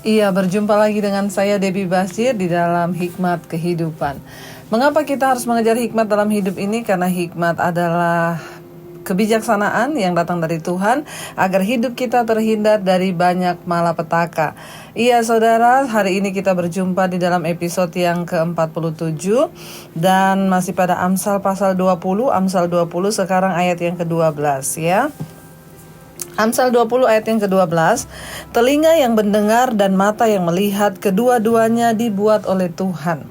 Iya, berjumpa lagi dengan saya Debbie Basir di dalam Hikmat Kehidupan. Mengapa kita harus mengejar hikmat dalam hidup ini? Karena hikmat adalah kebijaksanaan yang datang dari Tuhan agar hidup kita terhindar dari banyak malapetaka. Iya saudara, hari ini kita berjumpa di dalam episode yang ke-47 dan masih pada Amsal pasal 20, Amsal 20 sekarang ayat yang ke-12 ya. Amsal 20 ayat yang ke-12, telinga yang mendengar dan mata yang melihat, kedua-duanya dibuat oleh Tuhan.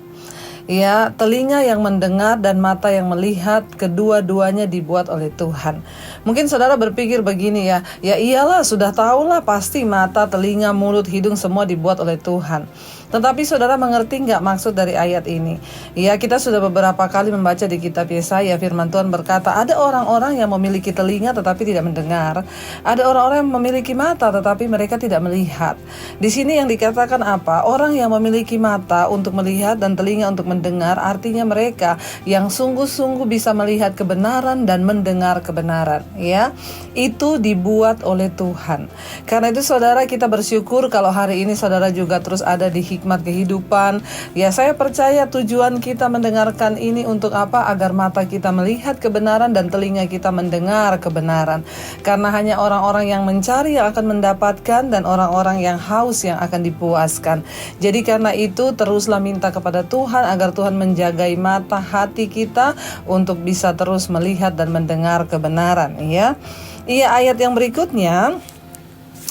Ya, telinga yang mendengar dan mata yang melihat, kedua-duanya dibuat oleh Tuhan. Mungkin saudara berpikir begini ya iyalah sudah tahulah pasti mata, telinga, mulut, hidung semua dibuat oleh Tuhan. Tetapi saudara mengerti nggak maksud dari ayat ini? Ya, kita sudah beberapa kali membaca di kitab Yesaya, firman Tuhan berkata, ada orang-orang yang memiliki telinga tetapi tidak mendengar. Ada orang-orang yang memiliki mata tetapi mereka tidak melihat. Di sini yang dikatakan apa? Orang yang memiliki mata untuk melihat dan telinga untuk mendengar, artinya mereka yang sungguh-sungguh bisa melihat kebenaran dan mendengar kebenaran. Ya, itu dibuat oleh Tuhan. Karena itu saudara, kita bersyukur kalau hari ini saudara juga terus ada di hikmat kehidupan. Ya, saya percaya tujuan kita mendengarkan ini untuk apa? Agar mata kita melihat kebenaran dan telinga kita mendengar kebenaran. Karena hanya orang-orang yang mencari yang akan mendapatkan dan orang-orang yang haus yang akan dipuaskan. Jadi karena itu teruslah minta kepada Tuhan agar Tuhan menjagai mata hati kita untuk bisa terus melihat dan mendengar kebenaran ya. Iya, ayat yang berikutnya,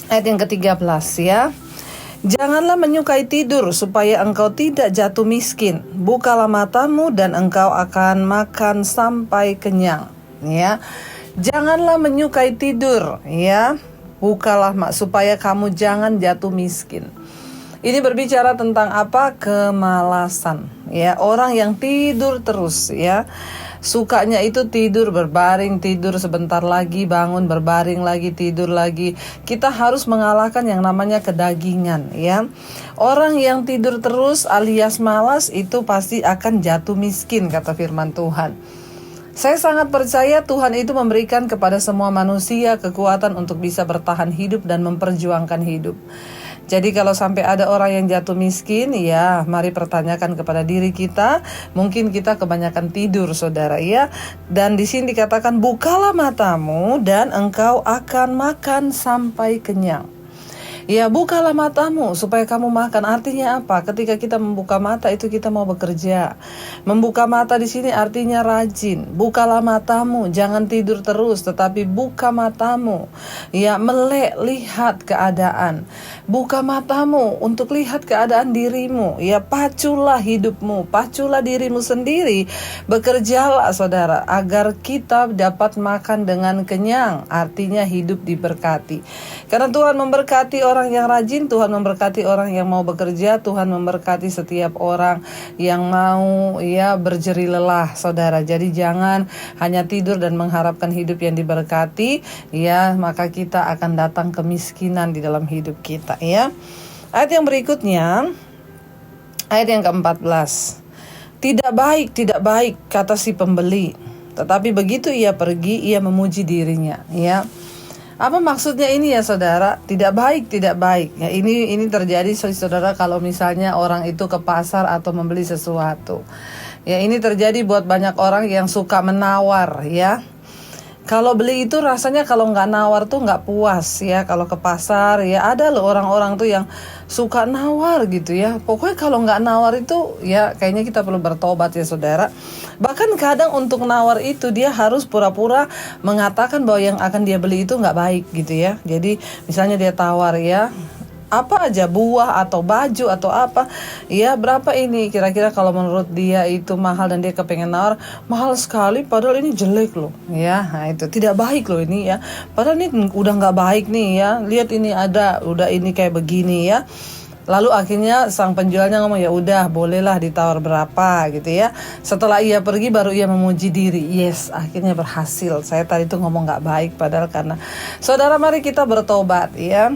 ayat yang ke-13 ya. Janganlah menyukai tidur supaya engkau tidak jatuh miskin. Bukalah matamu dan engkau akan makan sampai kenyang. Ya, janganlah menyukai tidur. Ya, bukalah supaya kamu jangan jatuh miskin. Ini berbicara tentang apa? Kemalasan. Ya, orang yang tidur terus. Ya. Sukanya itu tidur, berbaring, tidur sebentar lagi, bangun, berbaring lagi, tidur lagi. Kita harus mengalahkan yang namanya kedagingan ya. Orang yang tidur terus alias malas itu pasti akan jatuh miskin, kata firman Tuhan. Saya sangat percaya Tuhan itu memberikan kepada semua manusia kekuatan untuk bisa bertahan hidup dan memperjuangkan hidup. Jadi kalau sampai ada orang yang jatuh miskin, ya mari pertanyakan kepada diri kita, mungkin kita kebanyakan tidur saudara ya. Dan di sini dikatakan bukalah matamu dan engkau akan makan sampai kenyang. Ya, bukalah matamu supaya kamu makan. Artinya apa? Ketika kita membuka mata itu kita mau bekerja. Membuka mata di sini artinya rajin. Bukalah matamu, jangan tidur terus, tetapi buka matamu. Ya, melek, lihat keadaan. Buka matamu untuk lihat keadaan dirimu. Ya, paculah hidupmu, paculah dirimu sendiri. Bekerjalah saudara agar kita dapat makan dengan kenyang. Artinya hidup diberkati. Karena Tuhan memberkati orang yang rajin, Tuhan memberkati orang yang mau bekerja, Tuhan memberkati setiap orang yang mau ya berjeri lelah saudara. Jadi jangan hanya tidur dan mengharapkan hidup yang diberkati ya, maka kita akan datang kemiskinan di dalam hidup kita ya. Ayat yang berikutnya, ayat yang ke-14. Tidak baik kata si pembeli, tetapi begitu ia pergi ia memuji dirinya ya. Apa maksudnya ini ya saudara? Tidak baik. Ya, ini terjadi saudara kalau misalnya orang itu ke pasar atau membeli sesuatu. Ya, ini terjadi buat banyak orang yang suka menawar ya. Kalau beli itu rasanya kalau nggak nawar tuh nggak puas ya. Kalau ke pasar ya ada loh orang-orang tuh yang suka nawar gitu ya. Pokoknya kalau nggak nawar itu ya kayaknya kita perlu bertobat ya saudara. Bahkan kadang untuk nawar itu dia harus pura-pura mengatakan bahwa yang akan dia beli itu nggak baik gitu ya. Jadi misalnya dia tawar ya, apa aja, buah atau baju atau apa ya, berapa ini kira-kira kalau menurut dia itu mahal dan dia kepengen nawar, mahal sekali padahal ini jelek loh ya. Nah itu tidak baik loh ini ya, padahal ini udah nggak baik nih ya, lihat ini ada udah ini kayak begini ya. Lalu akhirnya sang penjualnya ngomong ya udah bolehlah ditawar berapa gitu ya. Setelah ia pergi baru ia memuji diri, yes akhirnya berhasil, saya tadi tuh ngomong nggak baik padahal karena. Saudara mari kita bertobat ya.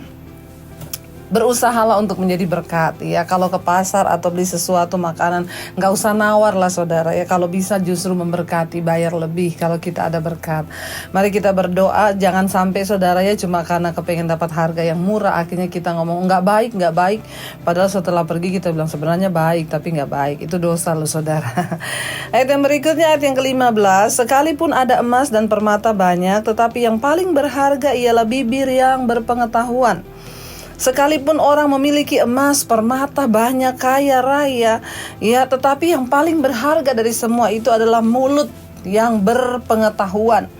berusahalah untuk menjadi berkat ya. Kalau ke pasar atau beli sesuatu makanan, nggak usah nawar lah saudara ya. Kalau bisa justru memberkati, bayar lebih kalau kita ada berkat. Mari kita berdoa, jangan sampai saudara ya cuma karena kepengen dapat harga yang murah akhirnya kita ngomong nggak baik, padahal setelah pergi kita bilang sebenarnya baik tapi nggak baik. Itu dosa loh saudara. Ayat yang berikutnya, ayat yang ke-15, sekalipun ada emas dan permata banyak, tetapi yang paling berharga ialah bibir yang berpengetahuan. Sekalipun orang memiliki emas, permata banyak, kaya raya, ya, tetapi yang paling berharga dari semua itu adalah mulut yang berpengetahuan.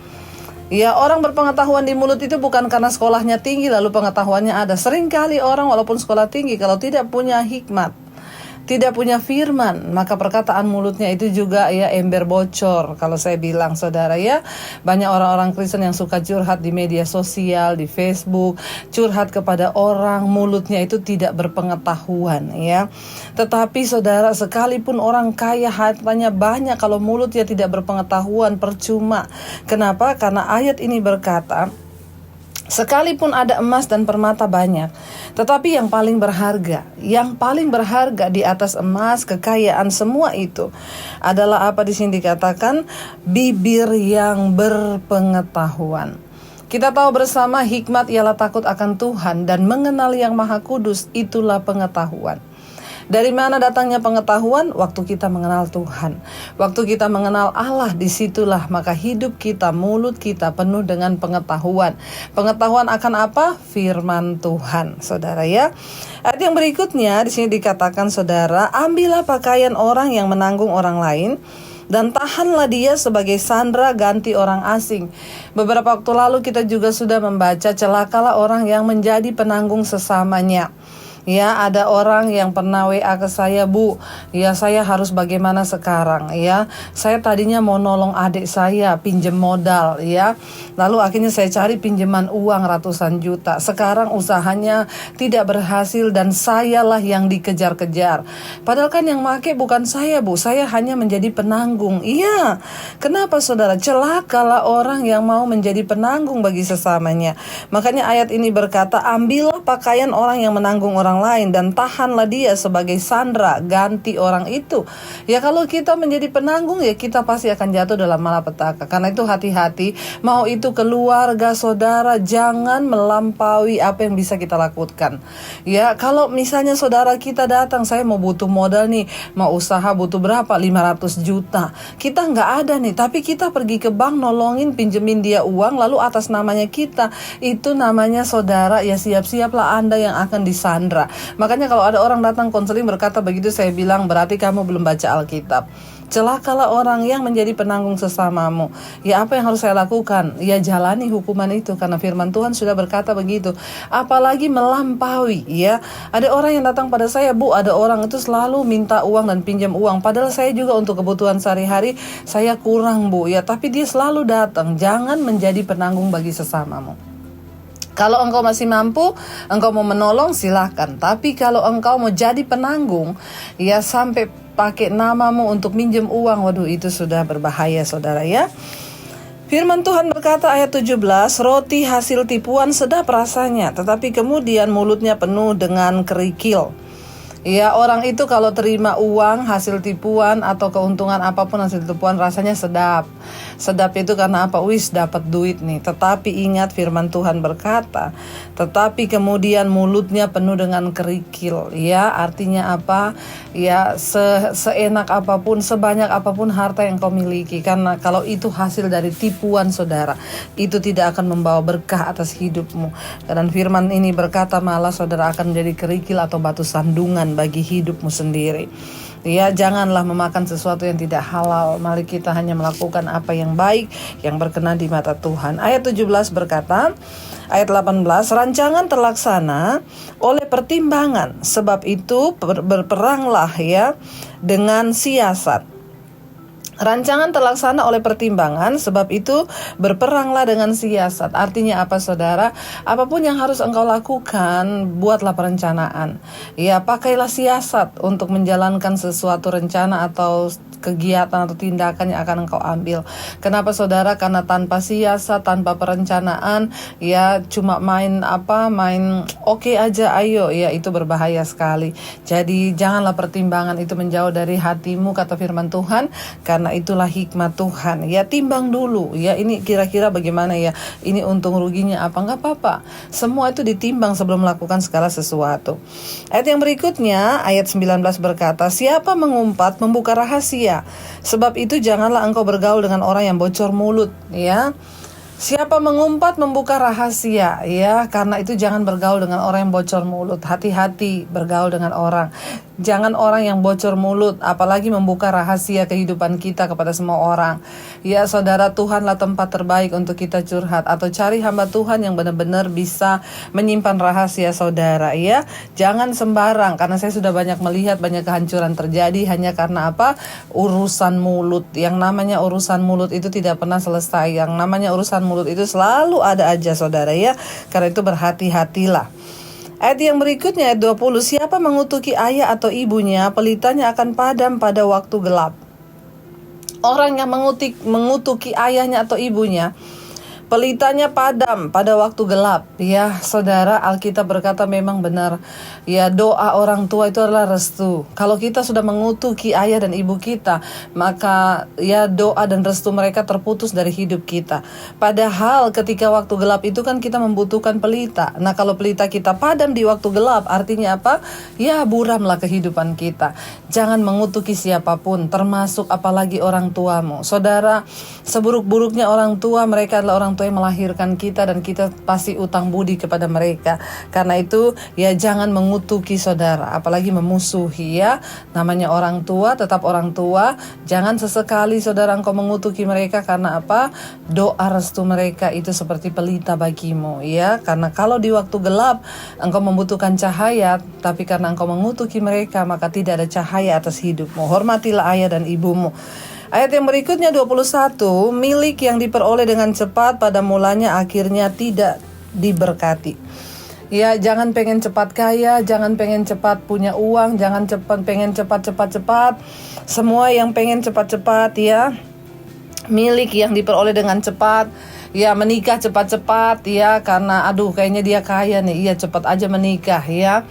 Ya, orang berpengetahuan di mulut itu bukan karena sekolahnya tinggi lalu pengetahuannya ada. Seringkali orang walaupun sekolah tinggi kalau tidak punya hikmat, tidak punya firman, maka perkataan mulutnya itu juga ya ember bocor. Kalau saya bilang saudara ya, banyak orang-orang Kristen yang suka curhat di media sosial, di Facebook, curhat kepada orang, mulutnya itu tidak berpengetahuan ya. Tetapi saudara, sekalipun orang kaya hartanya banyak, kalau mulutnya tidak berpengetahuan percuma. Kenapa? Karena ayat ini berkata, sekalipun ada emas dan permata banyak, tetapi yang paling berharga di atas emas, kekayaan semua itu adalah apa di sini dikatakan? Bibir yang berpengetahuan. Kita tahu bersama hikmat ialah takut akan Tuhan dan mengenal Yang Maha Kudus, itulah pengetahuan. Dari mana datangnya pengetahuan? Waktu kita mengenal Tuhan, waktu kita mengenal Allah, disitulah maka hidup kita, mulut kita penuh dengan pengetahuan. Pengetahuan akan apa? Firman Tuhan, saudara ya. Ayat yang berikutnya di sini dikatakan saudara, ambillah pakaian orang yang menanggung orang lain, dan tahanlah dia sebagai sandera ganti orang asing. Beberapa waktu lalu kita juga sudah membaca, celakalah orang yang menjadi penanggung sesamanya. Ya, ada orang yang pernah WA ke saya, Bu, ya saya harus bagaimana sekarang ya. Saya tadinya mau nolong adik saya, pinjem modal ya. Lalu akhirnya saya cari pinjaman uang ratusan juta. Sekarang usahanya tidak berhasil dan sayalah yang dikejar-kejar. Padahal kan yang make bukan saya, Bu. Saya hanya menjadi penanggung. Iya. Kenapa saudara? Celakalah orang yang mau menjadi penanggung bagi sesamanya. Makanya ayat ini berkata, ambillah pakaian orang yang menanggung orang lain dan tahanlah dia sebagai sandera ganti orang itu. Ya, kalau kita menjadi penanggung ya kita pasti akan jatuh dalam malapetaka. Karena itu hati-hati, mau itu keluarga, saudara, jangan melampaui apa yang bisa kita lakukan. Ya, kalau misalnya saudara kita datang, saya mau butuh modal nih, mau usaha butuh berapa? 500 juta. Kita nggak ada nih, tapi kita pergi ke bank nolongin, pinjemin dia uang, lalu atas namanya kita, itu namanya saudara, ya siap-siaplah Anda yang akan disandra. Makanya kalau ada orang datang konseling berkata begitu, saya bilang berarti kamu belum baca Alkitab. Celakalah orang yang menjadi penanggung sesamamu. Ya, apa yang harus saya lakukan? Ya, jalani hukuman itu karena firman Tuhan sudah berkata begitu. Apalagi melampaui ya. Ada orang yang datang pada saya, Bu, ada orang itu selalu minta uang dan pinjam uang. Padahal saya juga untuk kebutuhan sehari-hari saya kurang, Bu. Ya, tapi dia selalu datang. Jangan menjadi penanggung bagi sesamamu. Kalau engkau masih mampu, engkau mau menolong, silahkan. Tapi kalau engkau mau jadi penanggung, ya sampai pakai namamu untuk minjem uang, waduh itu sudah berbahaya saudara ya. Firman Tuhan berkata ayat 17, roti hasil tipuan sedap rasanya, tetapi kemudian mulutnya penuh dengan kerikil. Ya, orang itu kalau terima uang hasil tipuan atau keuntungan apapun hasil tipuan rasanya sedap. Sedap itu karena apa? Wis dapat duit nih. Tetapi ingat firman Tuhan berkata, tetapi kemudian mulutnya penuh dengan kerikil. Ya, artinya apa? Ya, seenak apapun, sebanyak apapun harta yang kau miliki, karena kalau itu hasil dari tipuan saudara, itu tidak akan membawa berkah atas hidupmu. Dan firman ini berkata malah saudara akan menjadi kerikil atau batu sandungan bagi hidupmu sendiri. Ya, janganlah memakan sesuatu yang tidak halal. Mari kita hanya melakukan apa yang baik, yang berkenan di mata Tuhan. Ayat 17 berkata, ayat 18, rancangan terlaksana oleh pertimbangan, sebab itu berperanglah ya dengan siasat. Rancangan terlaksana oleh pertimbangan, sebab itu berperanglah dengan siasat. Artinya apa, saudara? Apapun yang harus engkau lakukan, buatlah perencanaan. Ya, pakailah siasat untuk menjalankan sesuatu rencana atau kegiatan atau tindakan yang akan engkau ambil. Kenapa, saudara? Karena tanpa siasat, tanpa perencanaan, ya cuma main oke aja, ayo, ya itu berbahaya sekali. Jadi janganlah pertimbangan itu menjauh dari hatimu, kata firman Tuhan, karena itulah hikmat Tuhan. Ya, timbang dulu, ya ini kira-kira bagaimana ya, ini untung ruginya apa, nggak apa-apa. Semua itu ditimbang sebelum melakukan segala sesuatu. Ayat yang berikutnya, ayat 19 berkata, siapa mengumpat membuka rahasia, sebab itu janganlah engkau bergaul dengan orang yang bocor mulut. Ya, siapa mengumpat membuka rahasia, ya, karena itu jangan bergaul dengan orang yang bocor mulut. Hati-hati bergaul dengan orang. Jangan orang yang bocor mulut, apalagi membuka rahasia kehidupan kita kepada semua orang. Ya, saudara, Tuhanlah tempat terbaik untuk kita curhat, atau cari hamba Tuhan yang benar-benar bisa menyimpan rahasia, saudara. Ya, jangan sembarang, karena saya sudah banyak melihat banyak kehancuran terjadi hanya karena apa? Urusan mulut. Yang namanya urusan mulut itu tidak pernah selesai. Yang namanya urusan mulut itu selalu ada aja, saudara, ya. Karena itu berhati-hatilah. Ayat yang berikutnya, ayat 20, siapa mengutuki ayah atau ibunya, pelitanya akan padam pada waktu gelap. Orang yang mengutuki ayahnya atau ibunya, pelitanya padam pada waktu gelap. Ya, saudara, Alkitab berkata memang benar. Ya, doa orang tua itu adalah restu. Kalau kita sudah mengutuki ayah dan ibu kita, maka ya doa dan restu mereka terputus dari hidup kita. Padahal ketika waktu gelap itu kan kita membutuhkan pelita. Nah, kalau pelita kita padam di waktu gelap, artinya apa? Ya, buramlah kehidupan kita. Jangan mengutuki siapapun, termasuk apalagi orang tuamu. Saudara, seburuk-buruknya orang tua, mereka adalah orang tua yang melahirkan kita, dan kita pasti utang budi kepada mereka. Karena itu ya jangan mengutuki saudara, apalagi memusuhi. Ya, namanya orang tua tetap orang tua. Jangan sesekali saudara engkau mengutuki mereka. Karena apa? Doa restu mereka itu seperti pelita bagimu. Ya, karena kalau di waktu gelap engkau membutuhkan cahaya, tapi karena engkau mengutuki mereka, maka tidak ada cahaya atas hidupmu. Hormatilah ayah dan ibumu. Ayat yang berikutnya 21, milik yang diperoleh dengan cepat pada mulanya akhirnya tidak diberkati. Ya, jangan pengen cepat kaya, jangan pengen cepat punya uang, jangan pengen cepat. Semua yang pengen cepat-cepat, ya. Milik yang diperoleh dengan cepat, ya, menikah cepat-cepat, ya, karena kayaknya dia kaya nih, iya cepat aja menikah, ya.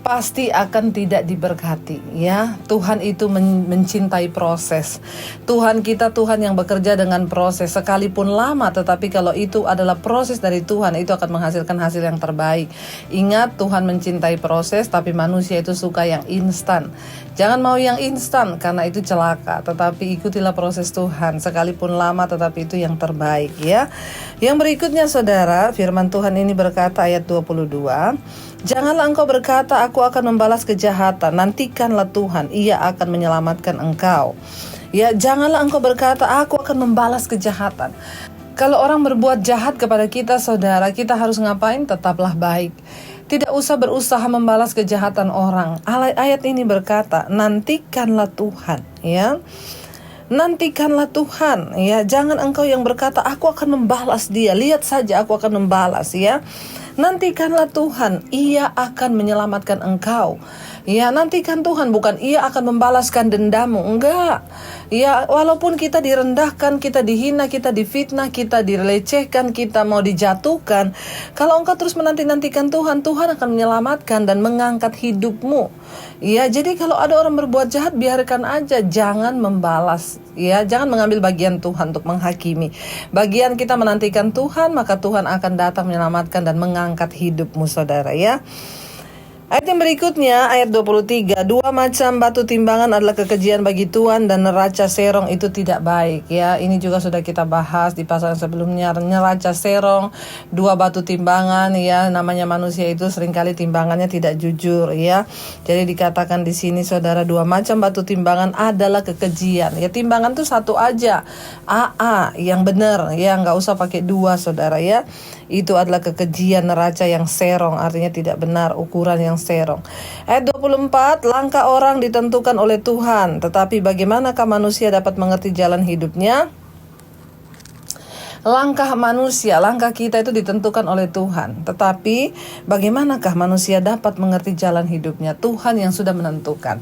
Pasti akan tidak diberkati, ya. Tuhan itu mencintai proses. Tuhan kita Tuhan yang bekerja dengan proses, sekalipun lama, tetapi kalau itu adalah proses dari Tuhan, itu akan menghasilkan hasil yang terbaik. Ingat, Tuhan mencintai proses, tapi manusia itu suka yang instan. Jangan mau yang instan, karena itu celaka. Tetapi ikutilah proses Tuhan, sekalipun lama, tetapi itu yang terbaik, ya. Yang berikutnya, saudara, firman Tuhan ini berkata ayat 22, janganlah engkau berkata, aku akan membalas kejahatan. Nantikanlah Tuhan, ia akan menyelamatkan engkau. Ya, janganlah engkau berkata, aku akan membalas kejahatan. Kalau orang berbuat jahat kepada kita, saudara, kita harus ngapain? Tetaplah baik. Tidak usah berusaha membalas kejahatan orang. Ayat ini berkata, nantikanlah Tuhan, ya. Nantikanlah Tuhan, ya. Jangan engkau yang berkata, aku akan membalas dia. Lihat saja, aku akan membalas, ya. Nantikanlah Tuhan, ia akan menyelamatkan engkau. Ya, nantikan Tuhan, bukan ia akan membalaskan dendamu. Enggak. Ya, walaupun kita direndahkan, kita dihina, kita difitnah, kita dilecehkan, kita mau dijatuhkan, kalau engkau terus menanti-nantikan Tuhan, Tuhan akan menyelamatkan dan mengangkat hidupmu. Ya, jadi kalau ada orang berbuat jahat, biarkan aja, jangan membalas. Ya, jangan mengambil bagian Tuhan untuk menghakimi. Bagian kita menantikan Tuhan, maka Tuhan akan datang menyelamatkan dan mengangkat hidupmu, saudara, ya. Ayat yang berikutnya, ayat 23, dua macam batu timbangan adalah kekejian bagi Tuhan, dan neraca serong itu tidak baik, ya. Ini juga sudah kita bahas di pasal sebelumnya. Neraca serong, dua batu timbangan, ya. Namanya manusia itu seringkali timbangannya tidak jujur, ya. Jadi dikatakan di sini, saudara, dua macam batu timbangan adalah kekejian. Ya, timbangan itu satu aja, AA yang benar, ya. Nggak usah pakai dua, saudara, ya. Itu adalah kekejian neraca yang serong, artinya tidak benar, ukuran yang serong. Ayat 24, langkah orang ditentukan oleh Tuhan, tetapi bagaimanakah manusia dapat mengerti jalan hidupnya? Langkah manusia, langkah kita itu ditentukan oleh Tuhan. Tetapi bagaimanakah manusia dapat mengerti jalan hidupnya? Tuhan yang sudah menentukan.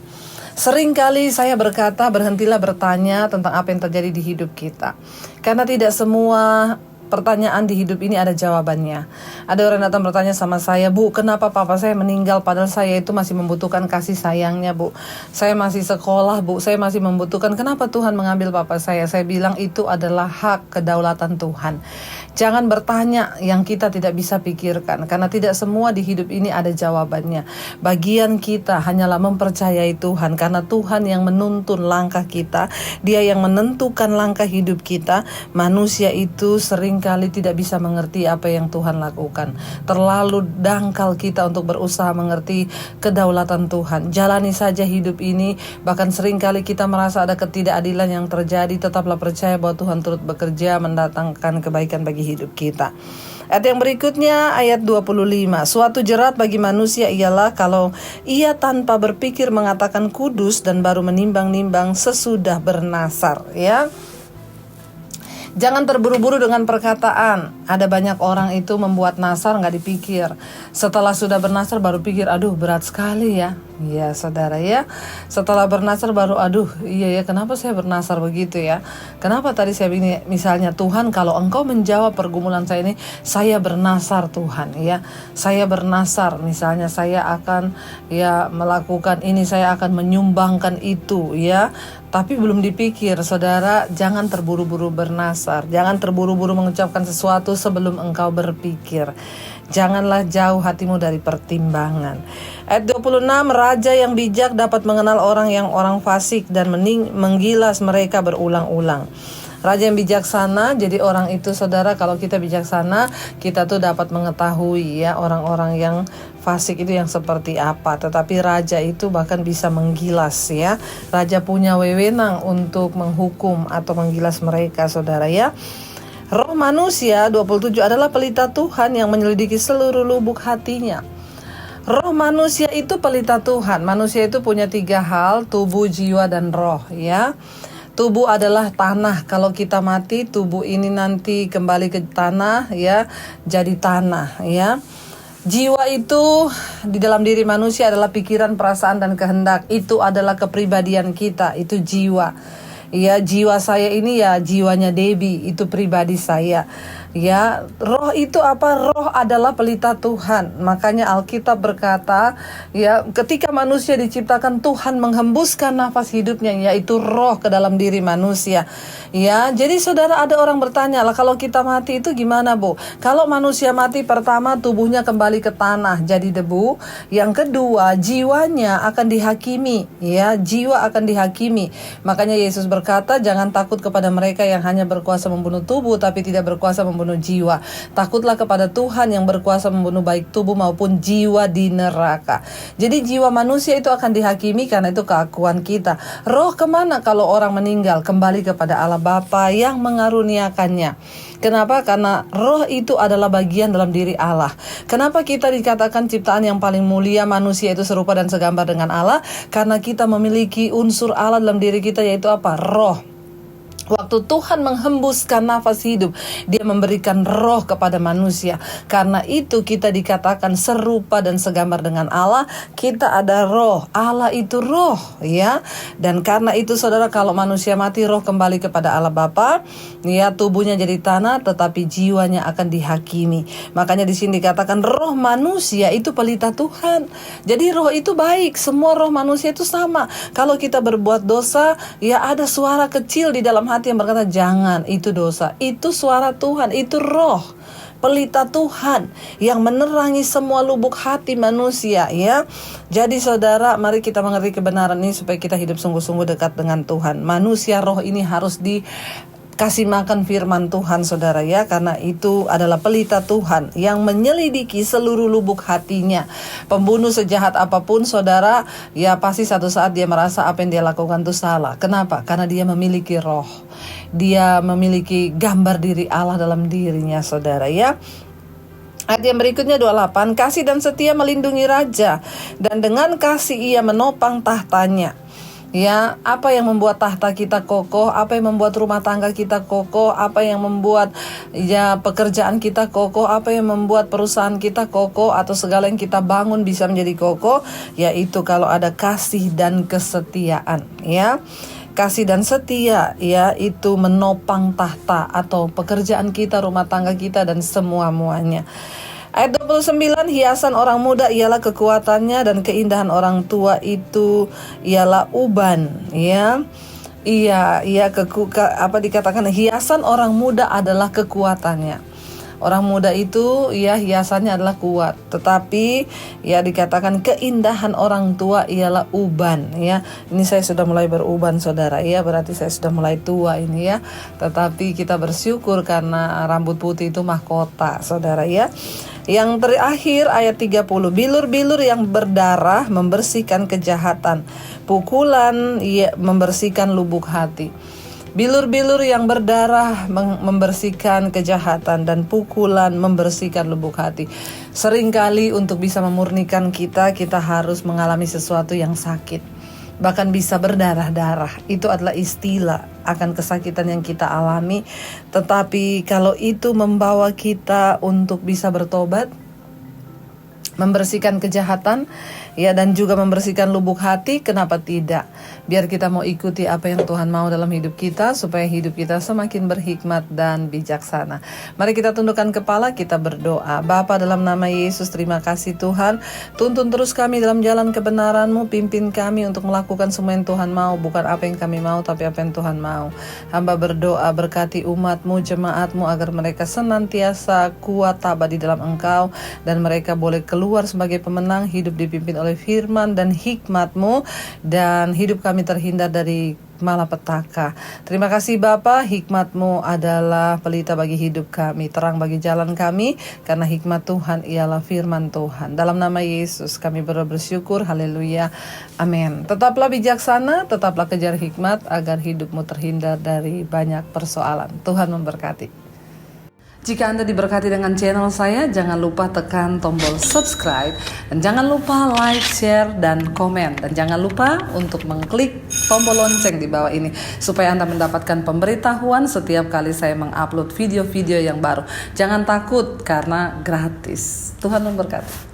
Seringkali saya berkata, berhentilah bertanya tentang apa yang terjadi di hidup kita. Karena tidak semua pertanyaan di hidup ini ada jawabannya. Ada orang datang bertanya sama saya, Bu, kenapa papa saya meninggal padahal saya itu masih membutuhkan kasih sayangnya, Bu. Saya masih sekolah, Bu. Saya masih membutuhkan. Kenapa Tuhan mengambil papa saya? Saya bilang itu adalah hak kedaulatan Tuhan. Jangan bertanya yang kita tidak bisa pikirkan, karena tidak semua di hidup ini ada jawabannya. Bagian kita hanyalah mempercayai Tuhan, karena Tuhan yang menuntun langkah kita, Dia yang menentukan langkah hidup kita. Manusia itu seringkali tidak bisa mengerti apa yang Tuhan lakukan. Terlalu dangkal kita untuk berusaha mengerti kedaulatan Tuhan. Jalani saja hidup ini, bahkan seringkali kita merasa ada ketidakadilan yang terjadi. Tetaplah percaya bahwa Tuhan turut bekerja mendatangkan kebaikan bagi hidup kita. Ayat yang berikutnya, ayat 25. Suatu jerat bagi manusia ialah kalau ia tanpa berpikir mengatakan kudus dan baru menimbang-nimbang sesudah bernasar, ya. Jangan terburu-buru dengan perkataan. Ada banyak orang itu membuat nasar nggak dipikir. Setelah sudah bernasar baru pikir, aduh berat sekali ya. Ya saudara ya. Setelah bernasar baru, aduh iya ya, kenapa saya bernasar begitu ya. Kenapa tadi saya ini, misalnya Tuhan, kalau Engkau menjawab pergumulan saya ini, saya bernasar Tuhan ya. Saya bernasar, misalnya saya akan ya melakukan ini, saya akan menyumbangkan itu ya. Tapi belum dipikir, saudara, jangan terburu-buru bernasar. Jangan terburu-buru mengucapkan sesuatu sebelum engkau berpikir. Janganlah jauh hatimu dari pertimbangan. Ayat 26, raja yang bijak dapat mengenal orang fasik dan menggilas mereka berulang-ulang. Raja yang bijaksana, jadi orang itu saudara, kalau kita bijaksana, kita tuh dapat mengetahui ya orang-orang yang fasik itu yang seperti apa. Tetapi raja itu bahkan bisa menggilas ya. Raja punya wewenang untuk menghukum atau menggilas mereka saudara ya. Roh manusia 27 adalah pelita Tuhan yang menyelidiki seluruh lubuk hatinya. Roh manusia itu pelita Tuhan. Manusia itu punya 3 hal, tubuh, jiwa, dan roh ya. Tubuh adalah tanah. Kalau kita mati, tubuh ini nanti kembali ke tanah ya, jadi tanah ya. Jiwa itu di dalam diri manusia adalah pikiran, perasaan, dan kehendak. Itu adalah kepribadian kita, itu jiwa. Ya, jiwa saya ini ya jiwanya Debbie, itu pribadi saya. Ya, roh itu apa? Roh adalah pelita Tuhan. Makanya Alkitab berkata, ya, ketika manusia diciptakan, Tuhan menghembuskan nafas hidupnya, yaitu roh ke dalam diri manusia. Ya, jadi saudara, ada orang bertanya, lah kalau kita mati itu gimana, Bu? Kalau manusia mati, pertama tubuhnya kembali ke tanah, jadi debu. Yang kedua, jiwanya akan dihakimi, ya, jiwa akan dihakimi. Makanya Yesus berkata, jangan takut kepada mereka yang hanya berkuasa membunuh tubuh, tapi tidak berkuasa membunuh jiwa. Takutlah kepada Tuhan yang berkuasa membunuh baik tubuh maupun jiwa di neraka. Jadi jiwa manusia itu akan dihakimi karena itu keakuan kita. Roh kemana kalau orang meninggal? Kembali kepada Allah Bapa yang mengaruniakannya. Kenapa? Karena roh itu adalah bagian dalam diri Allah. Kenapa kita dikatakan ciptaan yang paling mulia, manusia itu serupa dan segambar dengan Allah? Karena kita memiliki unsur Allah dalam diri kita, yaitu apa? Roh. Waktu Tuhan menghembuskan nafas hidup, Dia memberikan roh kepada manusia. Karena itu kita dikatakan serupa dan segambar dengan Allah. Kita ada roh, Allah itu roh ya. Dan karena itu saudara, kalau manusia mati, roh kembali kepada Allah Bapa. Ya, tubuhnya jadi tanah, tetapi jiwanya akan dihakimi. Makanya di sini dikatakan roh manusia itu pelita Tuhan. Jadi roh itu baik, semua roh manusia itu sama. Kalau kita berbuat dosa, ya ada suara kecil di dalam hati yang berkata, jangan, itu dosa. Itu suara Tuhan, itu roh, pelita Tuhan yang menerangi semua lubuk hati manusia ya. Jadi saudara, mari kita mengerti kebenaran ini supaya kita hidup sungguh-sungguh dekat dengan Tuhan. Manusia roh ini harus kasih makan firman Tuhan saudara ya, karena itu adalah pelita Tuhan yang menyelidiki seluruh lubuk hatinya. Pembunuh sejahat apapun saudara, ya pasti satu saat dia merasa apa yang dia lakukan itu salah. Kenapa? Karena dia memiliki roh, dia memiliki gambar diri Allah dalam dirinya saudara ya. Ayat yang berikutnya 28, kasih dan setia melindungi raja, dan dengan kasih ia menopang tahtanya. Ya, apa yang membuat tahta kita kokoh, apa yang membuat rumah tangga kita kokoh, apa yang membuat ya pekerjaan kita kokoh, apa yang membuat perusahaan kita kokoh, atau segala yang kita bangun bisa menjadi kokoh, yaitu kalau ada kasih dan kesetiaan, ya. Kasih dan setia, ya, itu menopang tahta atau pekerjaan kita, rumah tangga kita, dan semua-muanya. Ayat 29, hiasan orang muda ialah kekuatannya, dan keindahan orang tua itu ialah uban, ya. Apa dikatakan, hiasan orang muda adalah kekuatannya. Orang muda itu ya hiasannya adalah kuat, tetapi ya dikatakan keindahan orang tua ialah uban, ya. Ini saya sudah mulai beruban, saudara, ya, berarti saya sudah mulai tua ini, ya. Tetapi kita bersyukur karena rambut putih itu mahkota, saudara, ya. Yang terakhir ayat 30, bilur-bilur yang berdarah membersihkan kejahatan, pukulan membersihkan lubuk hati. Bilur-bilur yang berdarah membersihkan kejahatan, dan pukulan membersihkan lubuk hati. Seringkali untuk bisa memurnikan kita harus mengalami sesuatu yang sakit, bahkan bisa berdarah-darah. Itu adalah istilah akan kesakitan yang kita alami. Tetapi kalau itu membawa kita untuk bisa bertobat, membersihkan kejahatan, ya, dan juga membersihkan lubuk hati, kenapa tidak? Biar kita mau ikuti apa yang Tuhan mau dalam hidup kita, supaya hidup kita semakin berhikmat dan bijaksana. Mari kita tundukkan kepala, kita berdoa. Bapa, dalam nama Yesus, terima kasih Tuhan. Tuntun terus kami dalam jalan kebenaran-Mu, pimpin kami untuk melakukan semua yang Tuhan mau, bukan apa yang kami mau, tapi apa yang Tuhan mau. Hamba berdoa, berkati umat-Mu, jemaat-Mu, agar mereka senantiasa kuat tabah di dalam Engkau, dan mereka boleh keluar sebagai pemenang, hidup dipimpin oleh firman dan hikmat-Mu, dan hidup kami terhindar dari malapetaka. Terima kasih Bapa, hikmat-Mu adalah pelita bagi hidup kami, terang bagi jalan kami, karena hikmat Tuhan ialah firman Tuhan. Dalam nama Yesus kami bersyukur, haleluya, amin. Tetaplah bijaksana, tetaplah kejar hikmat, agar hidupmu terhindar dari banyak persoalan. Tuhan memberkati. Jika Anda diberkati dengan channel saya, jangan lupa tekan tombol subscribe, dan jangan lupa like, share, dan komen. Dan jangan lupa untuk mengklik tombol lonceng di bawah ini, supaya Anda mendapatkan pemberitahuan setiap kali saya mengupload video-video yang baru. Jangan takut, karena gratis. Tuhan memberkati.